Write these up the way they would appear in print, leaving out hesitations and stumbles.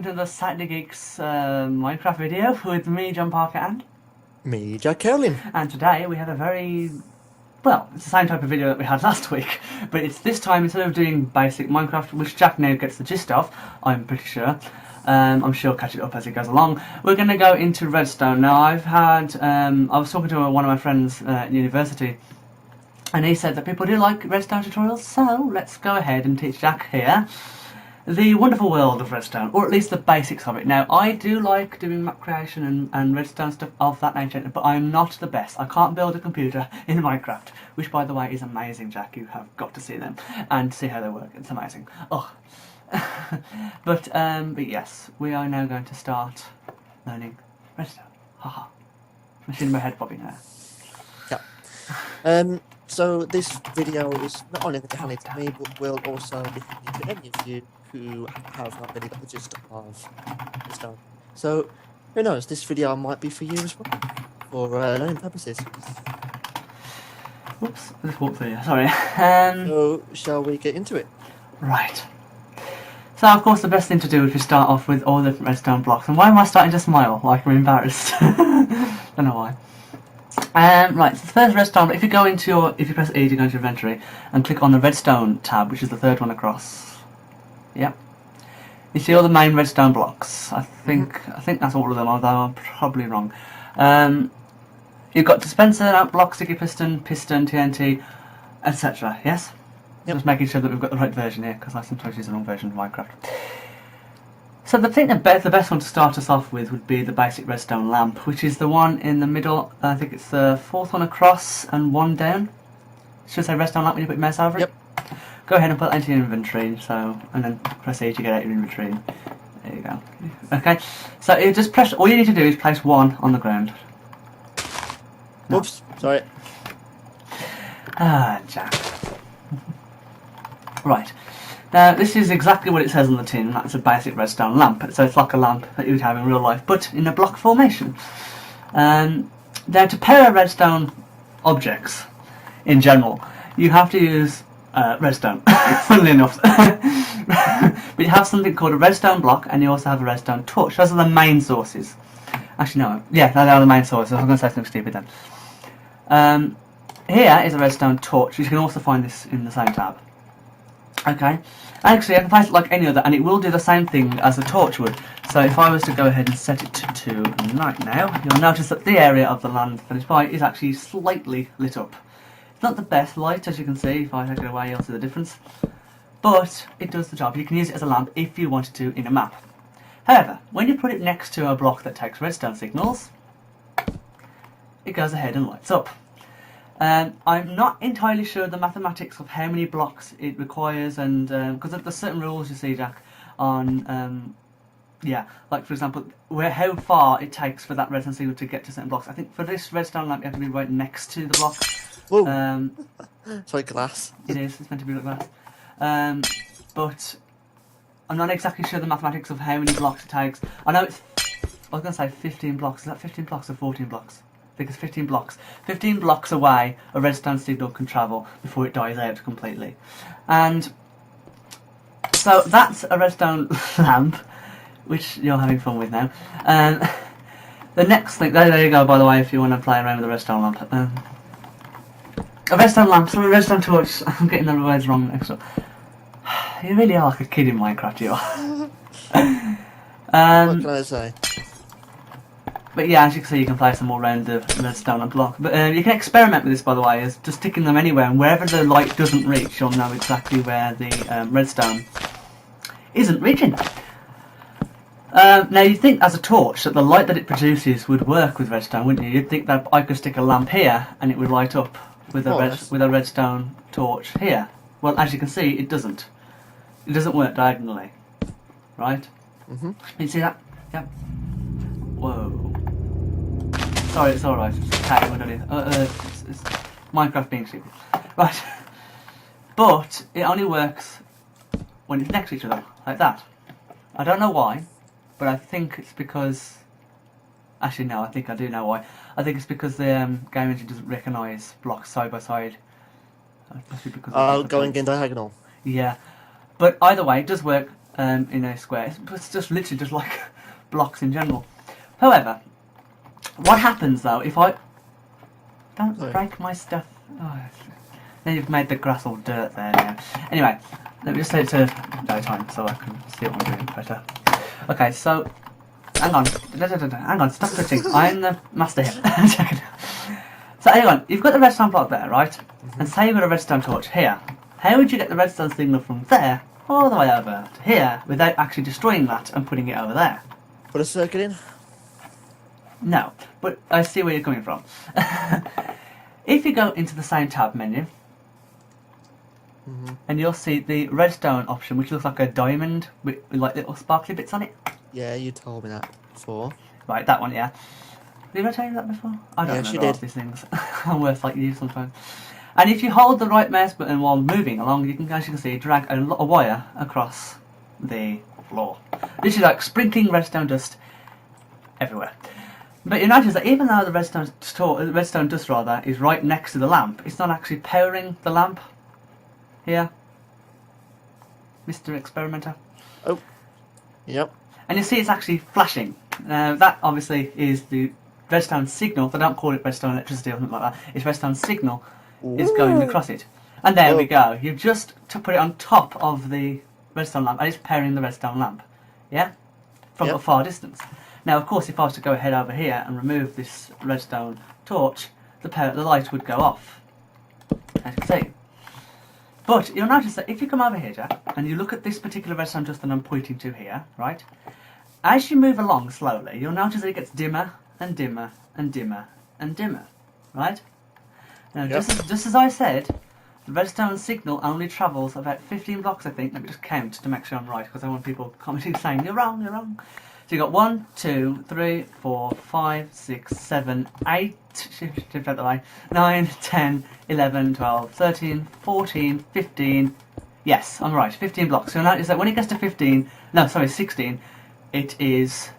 welcome to the Saturday Geeks Minecraft video with me, John Parker, and Me, Jack Curlin. And today we have a very, well, it's the same type of video that we had last week, but it's this time, instead of doing basic Minecraft, which Jack now gets the gist of, I'm pretty sure, I'm sure he'll catch it up as it goes along, we're going to go into Redstone. Now, I was talking to one of my friends at university, and he said that people do like Redstone tutorials, so let's go ahead and teach Jack here the wonderful world of Redstone, or at least the basics of it. Now, I do like doing map creation and Redstone stuff of that nature, but I'm not the best. I can't build a computer in Minecraft, which, by the way, is amazing, Jack. You have got to see them and see how they work. It's amazing. Oh, but yes, we are now going to start learning Redstone. Haha, machine in my head bobbing there. Yeah. So this video is not only going to hand it to me, but will also be handed to any of you who have not really got the gist of Redstone. So, who knows, this video might be for you as well, for learning purposes. Oops, I just walked through here, sorry. So, shall we get into it? Right. So, of course, the best thing to do is to start off with all the redstone blocks. And why am I starting to smile like I'm embarrassed? Don't know why. Right, so the first redstone, if you press E to go into your inventory and click on the redstone tab, which is the third one across. Yep. You see all the main redstone blocks. I think that's all of them, although I'm probably wrong. You've got dispenser, out block, sticky piston, TNT, etc. Yes? Yep. Just making sure that we've got the right version here, because I sometimes use the wrong version of Minecraft. So the best one to start us off with would be the basic redstone lamp, which is the one in the middle. I think it's the fourth one across and one down. Should say redstone lamp when you put your mouse over it. Yep. Go ahead and put that into your inventory. And then press E to get out your inventory. There you go. Okay. So you just press. All you need to do is place one on the ground. No. Oops. Sorry. Ah, Jack. Right. Now, this is exactly what it says on the tin. That's a basic redstone lamp. So it's like a lamp that you would have in real life, but in a block formation. Now, to pair redstone objects, in general, you have to use redstone, funnily enough. But you have something called a redstone block, and you also have a redstone torch. Those are the main sources. Actually, no. Yeah, they are the main sources. I was going to say something stupid then. Here is a redstone torch. You can also find this in the same tab. Okay, actually I can place it like any other and it will do the same thing as a torch would. So if I was to go ahead and set it to night now, you'll notice that the area of the land that it's by is actually slightly lit up. It's not the best light, as you can see. If I take it away you'll see the difference, but it does the job. You can use it as a lamp if you wanted to in a map. However, when you put it next to a block that takes redstone signals, it goes ahead and lights up. I'm not entirely sure the mathematics of how many blocks it requires, and because there's certain rules, you see, Jack, on yeah, like for example, how far it takes for that redstone signal to get to certain blocks. I think for this redstone lamp, you have to be right next to the block. Whoa! Sorry, glass. It is. It's meant to be like glass. But I'm not exactly sure the mathematics of how many blocks it takes. I know it's. I was going to say 15 blocks. Is that 15 blocks or 14 blocks? I think it's 15 blocks. 15 blocks away, a redstone signal can travel before it dies out completely. And so that's a redstone lamp, which you're having fun with now. The next thing, there you go, by the way, if you want to play around with a redstone lamp. A redstone lamp, sorry, a redstone torch. I'm getting the words wrong next up. You really are like a kid in Minecraft, you are. What can I say? But yeah, as you can see, you can place them all around the redstone block. But you can experiment with this, by the way, is just sticking them anywhere, and wherever the light doesn't reach, you'll know exactly where the redstone isn't reaching. Now, you'd think as a torch that the light that it produces would work with redstone, wouldn't you? You'd think that I could stick a lamp here and it would light up with a redstone torch here. Well, as you can see, it doesn't. It doesn't work diagonally, right? Mm-hmm. You see that? Yep. Whoa. Sorry, it's alright. It's Minecraft being stupid. Right. But it only works when it's next to each other, like that. I don't know why, but I think it's because... Actually, no, I think I do know why. I think it's because the game engine doesn't recognise blocks side by side. Going in diagonal. Yeah. But either way, it does work in a square. It's just literally just like blocks in general. However, what happens though if I don't break my stuff? Oh, now you've made the grass all dirt there now. Anyway, let me just set it to daytime so I can see what I'm doing better. Okay, so hang on, hang on, stop touching. I'm the master here. So hang on, you've got the redstone block there, right? And say you've got a redstone torch here. How would you get the redstone signal from there all the way over to here without actually destroying that and putting it over there? Put a circuit in. No, but I see where you're coming from. If you go into the same tab menu, and you'll see the redstone option, which looks like a diamond with like little sparkly bits on it. Yeah, you told me that before. Right, that one, yeah. Did I tell you that before? I don't remember all these things. I'm worse like you sometimes. And if you hold the right mouse button while moving along, you can, as you can see, drag a wire across the floor. This is like sprinkling redstone dust everywhere. But you notice that even though the redstone dust rather is right next to the lamp, it's not actually powering the lamp. Here, Mr. Experimenter. Oh, yep. And you see it's actually flashing. That obviously is the redstone signal. They don't call it redstone electricity or something like that. It's redstone signal is going across it. And there we go. You've just put it on top of the redstone lamp and it's powering the redstone lamp. Yeah? From a far distance. Now, of course, if I was to go ahead over here and remove this redstone torch, the light would go off. As you can see. But you'll notice that if you come over here, Jack, and you look at this particular redstone dust that I'm pointing to here, right? As you move along slowly, you'll notice that it gets dimmer and dimmer and dimmer and dimmer, right? Now, just as I said, the redstone signal only travels about 15 blocks, I think. Let me just count to make sure I'm right, because I want people commenting saying, you're wrong, you're wrong. So you've got 1, 2, 3, 4, 5, 6, 7, 8, shift out the way, 9, 10, 11, 12, 13, 14, 15. Yes, I'm right, 15 blocks. So you'll notice that when it gets to 16, it is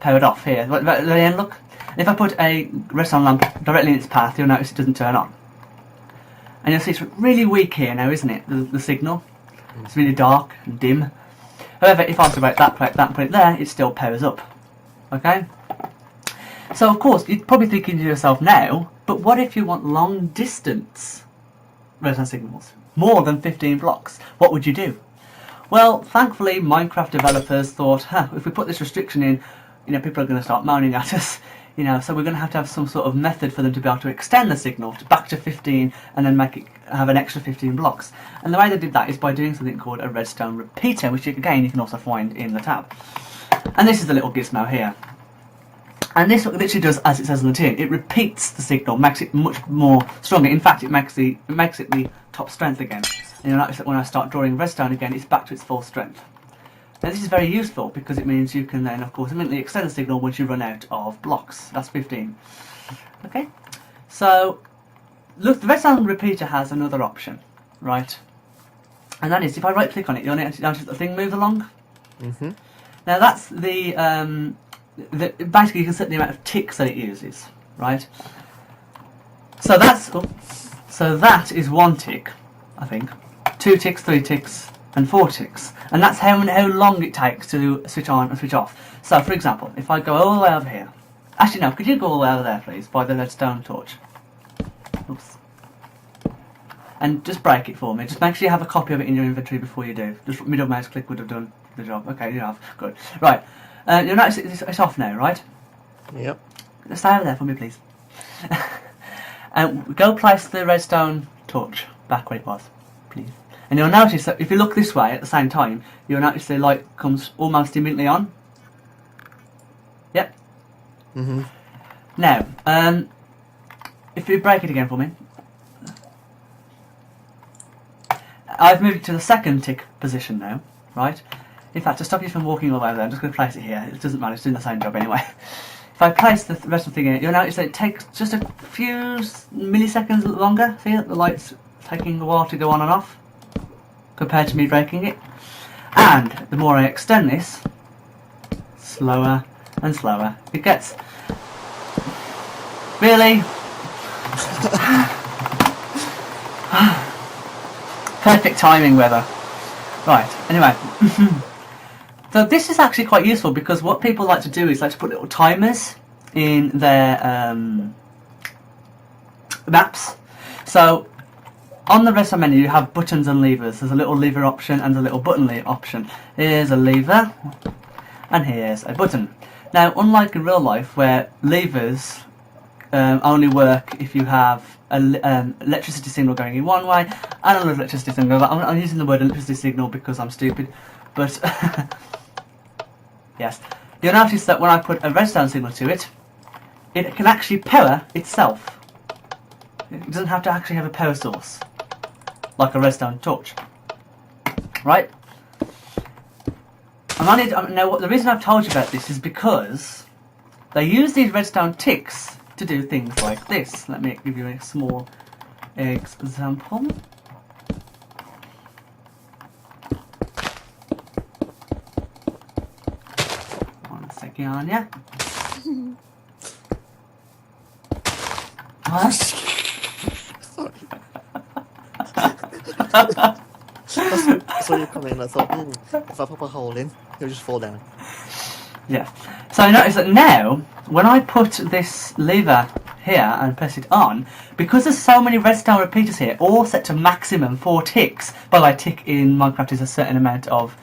powered off here. At the end, look. And if I put a redstone lamp directly in its path, you'll notice it doesn't turn on. And you'll see it's really weak here now, isn't it? The signal. It's really dark and dim. However, if I was to break that and put it there, it still powers up. Okay? So, of course, you're probably thinking to yourself now, but what if you want long distance redstone signals? More than 15 blocks. What would you do? Well, thankfully, Minecraft developers thought, if we put this restriction in, people are going to start moaning at us. So we're going to have some sort of method for them to be able to extend the signal back to 15 and then have an extra 15 blocks. And the way they did that is by doing something called a redstone repeater, which again you can also find in the tab. And this is the little gizmo here. And this literally does as it says on the tin. It repeats the signal, makes it much more stronger. In fact, it makes it the top strength again. And you'll notice that when I start drawing redstone again, it's back to its full strength. Now this is very useful because it means you can then, of course, immediately extend the signal once you run out of blocks. That's 15. Okay? So, look, the redstone repeater has another option, right? And that is, if I right-click on it, you'll notice the thing moves along. Now that's basically you can set the amount of ticks that it uses, right? So that is 1 tick, I think. 2 ticks, 3 ticks, and 4 ticks, and that's how long it takes to switch on and switch off. So, for example, if I go all the way over here, actually no, could you go all the way over there, please, by the redstone torch? Oops. And just break it for me. Just make sure you have a copy of it in your inventory before you do. Just middle mouse click would have done the job. Okay, you have. Good. Right. You'll notice it's off now, right? Yep. Stay over there for me, please. Go place the redstone torch back where it was, please. And you'll notice that if you look this way at the same time, you'll notice the light comes almost immediately on. Yep. Now, if you break it again for me. I've moved it to the 2nd tick position now, right? In fact, to stop you from walking all the way over there, I'm just going to place it here. It doesn't matter, it's doing the same job anyway. If I place the rest of the thing in it, you'll notice that it takes just a few milliseconds longer. See that the light's taking a while to go on and off, compared to me breaking it. And the more I extend this, slower and slower it gets. Really? Perfect timing, weather. Right, anyway. So this is actually quite useful because what people like to do is like to put little timers in their maps. So on the Redstone menu you have buttons and levers. There's a little lever option and a little button option. Here's a lever and here's a button. Now, unlike in real life where levers only work if you have an electricity signal going in one way and another electricity signal. I'm using the word electricity signal because I'm stupid, but yes. You'll notice that when I put a redstone signal to it, it can actually power itself. It doesn't have to actually have a power source, like a redstone torch. Right? Now, the reason I've told you about this is because they use these redstone ticks to do things like this. Let me give you a small example. One second on ya. What? Sorry. I saw you coming and I thought, if I pop a hole in, he'll just fall down. Yes. So I notice that now, when I put this lever here and press it on, because there's so many redstone repeaters here, all set to maximum 4 ticks. By the way, tick in Minecraft is a certain amount of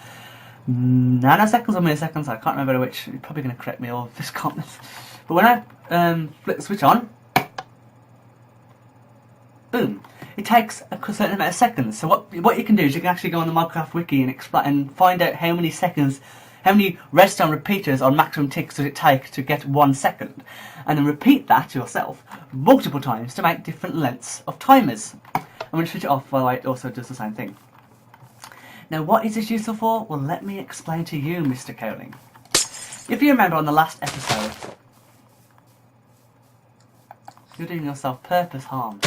nanoseconds or milliseconds. I can't remember which. You're probably going to correct me or this comments. But when I flick the switch on, boom. It takes a certain amount of seconds. So what you can do is you can actually go on the Minecraft wiki and find out how many seconds, how many redstone repeaters on maximum ticks does it take to get 1 second, and then repeat that to yourself multiple times to make different lengths of timers. And when you switch it off, by the way, it also does the same thing. Now, what is this useful for? Well, let me explain to you, Mr. Cowling. If you remember on the last episode, you're doing yourself purpose harm.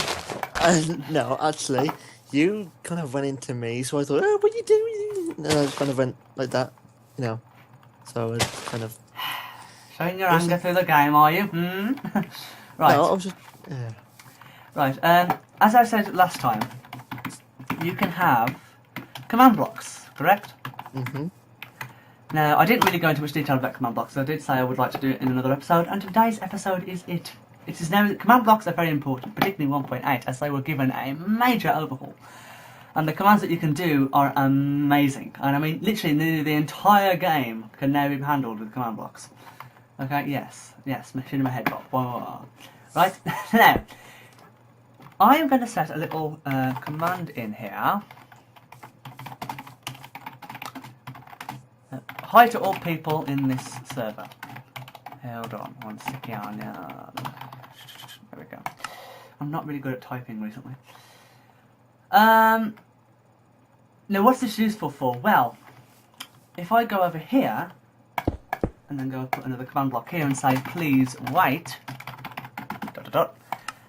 No, actually, you kind of went into me, so I thought, oh, what are you doing? And I just kind of went like that, you know. So it's kind of... Showing your anger through the game, are you? Right. No, I was just... Yeah. Right, as I said last time, you can have command blocks, correct? Mm-hmm. Now, I didn't really go into much detail about command blocks, so I did say I would like to do it in another episode, and today's episode is it. It is now, command blocks are very important, particularly in 1.8, as they were given a major overhaul. And the commands that you can do are amazing. And I mean, literally, nearly the entire game can now be handled with command blocks. Okay, yes, machine in my head, Bob. Right, now, I am going to set a little command in here. Hi to all people in this server. Hold on, one second. There we go. I'm not really good at typing recently. Now, what's this useful for? Well, if I go over here and then go put another command block here and say please wait, ...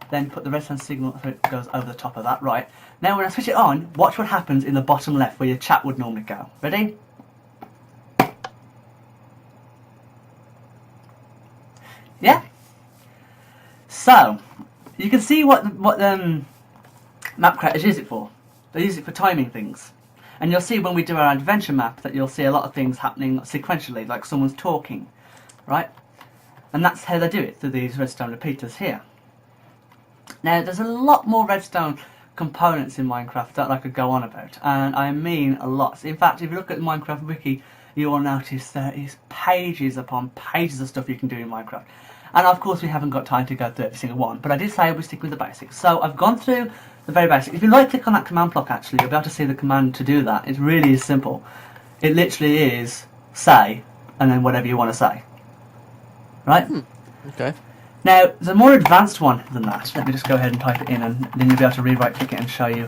then put the redstone signal so it goes over the top of that. Right. Now, when I switch it on, watch what happens in the bottom left where your chat would normally go. Ready? Yeah. So you can see what map creators use it for. They use it for timing things, and you'll see when we do our adventure map that you'll see a lot of things happening sequentially, like someone's talking, right? And that's how they do it through these redstone repeaters here. Now, there's a lot more redstone components in Minecraft that I could go on about, and I mean a lot. In fact, if you look at the Minecraft wiki, you will notice there is pages upon pages of stuff you can do in Minecraft. And of course we haven't got time to go through every single one, but I did say I would stick with the basics. So I've gone through the very basics. If you right click on that command block, actually, you'll be able to see the command to do that. It really is simple. It literally is say, and then whatever you want to say. Right? Okay. Now, there's a more advanced one than that. Let me just go ahead and type it in, and then you'll be able to right click it and see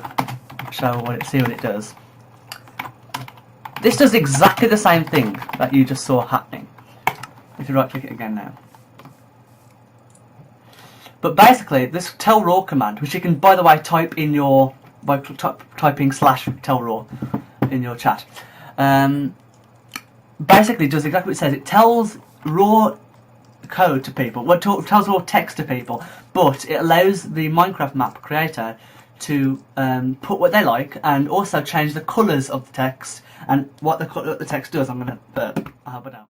what it does. This does exactly the same thing that you just saw happening. If you right click it again now. But basically, this tell raw command, which you can, by the way, type in your by typing /tell raw in your chat, basically does exactly what it says. It tells raw code to people, tells raw text to people, but it allows the Minecraft map creator to put what they like and also change the colours of the text and what the text does. I'm going to burp. I hope I don't.